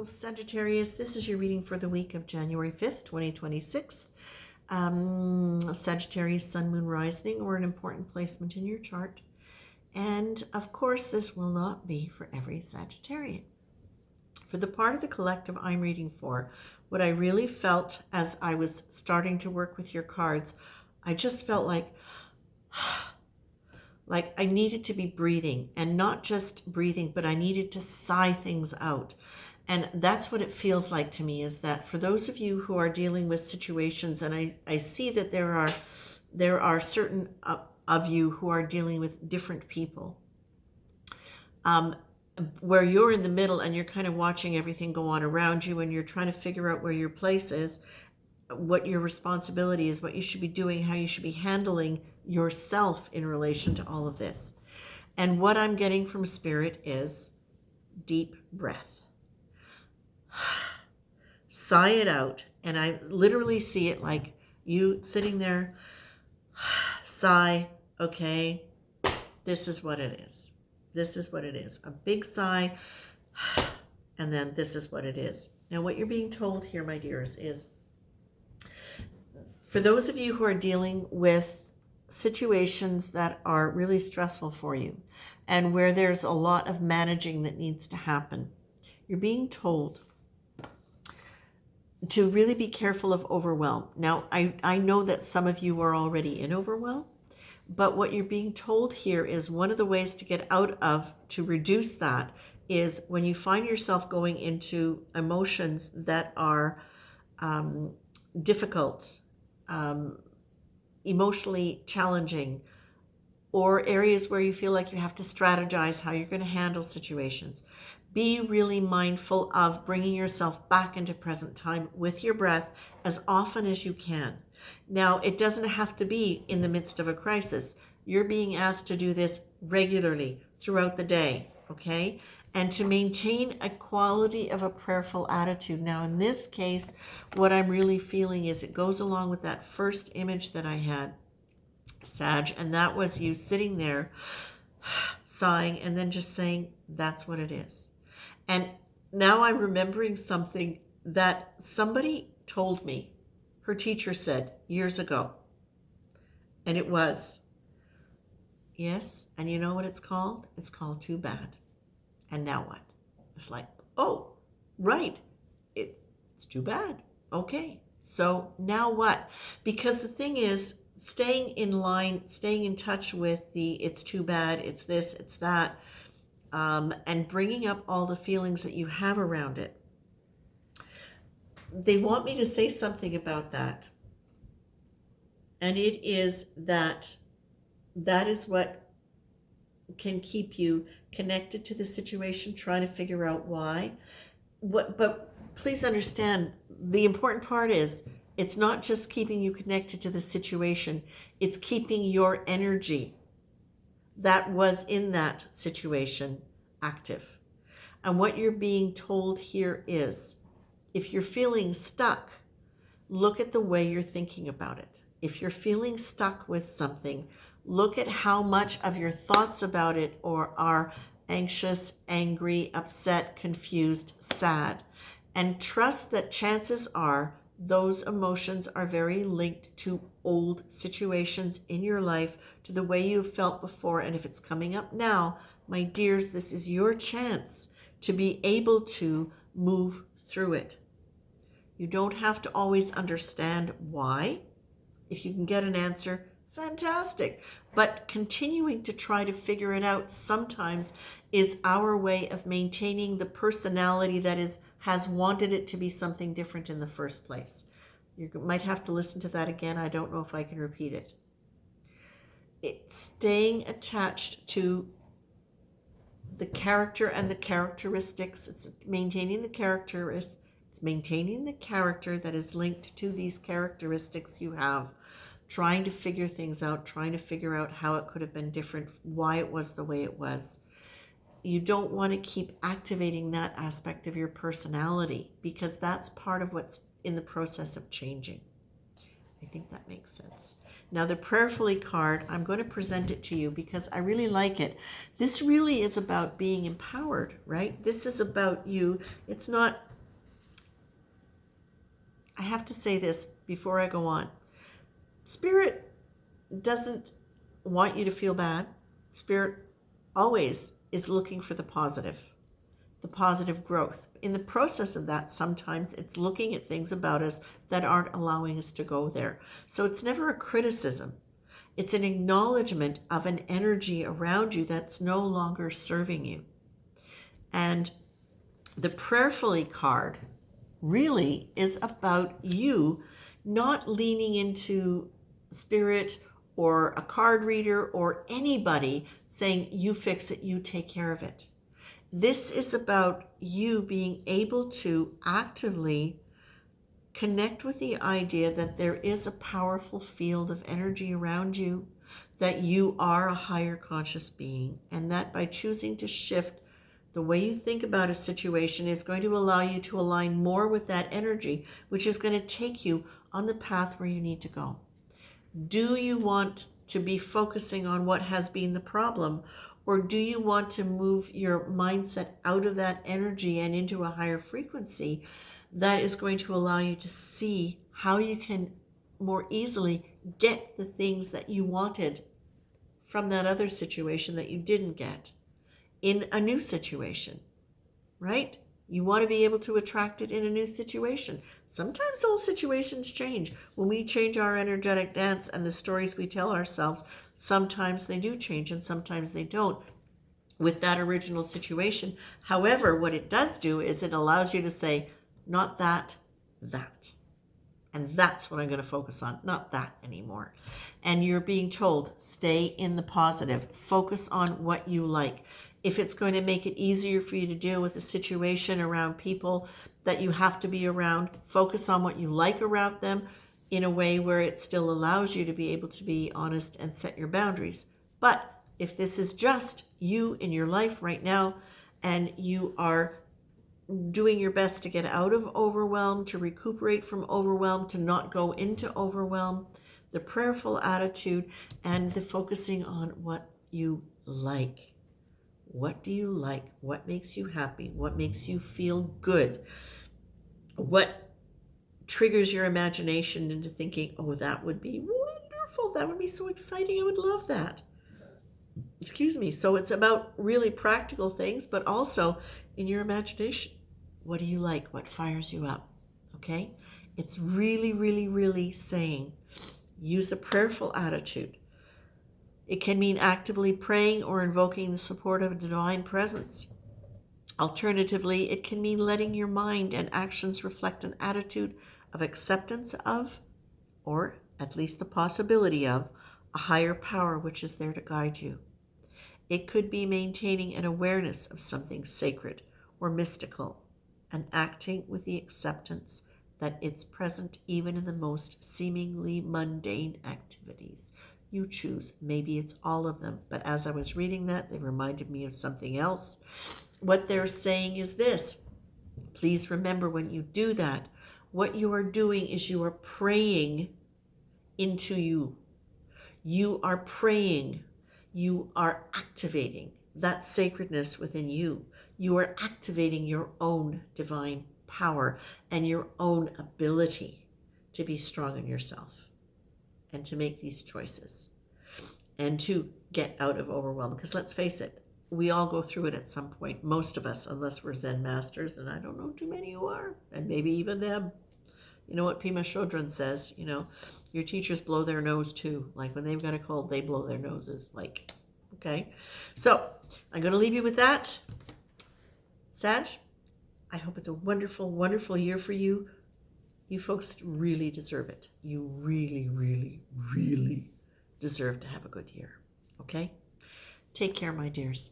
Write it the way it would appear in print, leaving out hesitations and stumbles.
Sagittarius, this is your reading for the week of January 5th, 2026. Sagittarius, Sun, Moon, Rising, or an important placement in your chart. And of course, this will not be for every Sagittarian. For the part of the collective I'm reading for, what I really felt as I was starting to work with your cards, I just felt like I needed to be breathing, and not just breathing, but I needed to sigh things out. And that's what it feels like to me, is that for those of you who are dealing with situations, and I see that there are certain of you who are dealing with different people, where you're in the middle and you're kind of watching everything go on around you, and you're trying to figure out where your place is, what your responsibility is, what you should be doing, how you should be handling yourself in relation to all of this. And what I'm getting from Spirit is deep breath. Sigh it out. And I literally see it like you sitting there, sigh, okay, this is what it is. This is what it is. A big sigh, and then this is what it is. Now, what you're being told here, my dears, is for those of you who are dealing with situations that are really stressful for you and where there's a lot of managing that needs to happen, you're being told to really be careful of overwhelm. Now, I know that some of you are already in overwhelm, but what you're being told here is one of the ways to get out of, to reduce that, is when you find yourself going into emotions that are difficult, emotionally challenging, or areas where you feel like you have to strategize how you're going to handle situations. Be really mindful of bringing yourself back into present time with your breath as often as you can. Now, it doesn't have to be in the midst of a crisis. You're being asked to do this regularly throughout the day, okay? And to maintain a quality of a prayerful attitude. Now, in this case, what I'm really feeling is it goes along with that first image that I had, Sag, and that was you sitting there sighing and then just saying, that's what it is. And now I'm remembering something that somebody told me, her teacher said years ago. And it was, yes, and you know what it's called? It's called too bad. And now what? It's like, oh, right, it's too bad. Okay, so now what? Because the thing is, staying in line, staying in touch with the it's too bad, it's this, it's that, and bringing up all the feelings that you have around it. They want me to say something about that. And it is that is what can keep you connected to the situation, trying to figure out why. But please understand, the important part is it's not just keeping you connected to the situation, it's keeping your energy that was in that situation active. And what you're being told here is, if you're feeling stuck, look at the way you're thinking about it. If you're feeling stuck with something, look at how much of your thoughts about it are anxious, angry, upset, confused, sad. And trust that chances are those emotions are very linked to old situations in your life, to the way you've felt before. And if it's coming up now, my dears, this is your chance to be able to move through it. You don't have to always understand why. If you can get an answer, fantastic. But continuing to try to figure it out sometimes is our way of maintaining the personality that has wanted it to be something different in the first place. You might have to listen to that again. I don't know if I can repeat it. It's staying attached to the character and the characteristics. It's maintaining the characteristics. It's maintaining the character that is linked to these characteristics you have, trying to figure things out, trying to figure out how it could have been different, why it was the way it was. You don't want to keep activating that aspect of your personality, because that's part of what's in the process of changing. I think that makes sense. Now, the prayerfully card, I'm going to present it to you because I really like it. This really is about being empowered, right? This is about you. It's not, I have to say this before I go on. Spirit doesn't want you to feel bad. Spirit always is looking for the positive growth. In the process of that, sometimes it's looking at things about us that aren't allowing us to go there. So it's never a criticism. It's an acknowledgement of an energy around you that's no longer serving you. And the prayerfully card really is about you not leaning into spirit or a card reader or anybody saying, you fix it, you take care of it. This is about you being able to actively connect with the idea that there is a powerful field of energy around you, that you are a higher conscious being, and that by choosing to shift the way you think about a situation is going to allow you to align more with that energy, which is going to take you on the path where you need to go. Do you want to be focusing on what has been the problem? Or do you want to move your mindset out of that energy and into a higher frequency that is going to allow you to see how you can more easily get the things that you wanted from that other situation that you didn't get in a new situation, right? You want to be able to attract it in a new situation. Sometimes old situations change. When we change our energetic dance and the stories we tell ourselves, sometimes they do change and sometimes they don't with that original situation. However, what it does do is it allows you to say, not that, that. And that's what I'm going to focus on, not that anymore. And you're being told, stay in the positive. Focus on what you like. If it's going to make it easier for you to deal with a situation around people that you have to be around, focus on what you like around them in a way where it still allows you to be able to be honest and set your boundaries. But if this is just you in your life right now and you are doing your best to get out of overwhelm, to recuperate from overwhelm, to not go into overwhelm, the prayerful attitude, and the focusing on what you like. What do you like? What makes you happy? What makes you feel good? What triggers your imagination into thinking, oh, that would be wonderful. That would be so exciting. I would love that. Excuse me. So it's about really practical things, but also in your imagination. What do you like? What fires you up? Okay? It's really, really, really saying, use the prayerful attitude. It can mean actively praying or invoking the support of a divine presence. Alternatively, it can mean letting your mind and actions reflect an attitude of acceptance of, or at least the possibility of, a higher power which is there to guide you. It could be maintaining an awareness of something sacred or mystical and acting with the acceptance that it's present even in the most seemingly mundane activities. You choose. Maybe it's all of them. But as I was reading that, they reminded me of something else. What they're saying is this. Please remember when you do that, what you are doing is you are praying into you. You are praying. You are activating that sacredness within you. You are activating your own divine power and your own ability to be strong in yourself and to make these choices and to get out of overwhelm. Because let's face it, we all go through it at some point, most of us, unless we're Zen masters, and I don't know too many who are, and maybe even them. You know what Pema Chodron says, your teachers blow their nose too. Like when they've got a cold, they blow their noses. Like, okay? So I'm going to leave you with that. Sag, I hope it's a wonderful, wonderful year for you. You folks really deserve it. You really, really, really deserve to have a good year. Okay? Take care, my dears.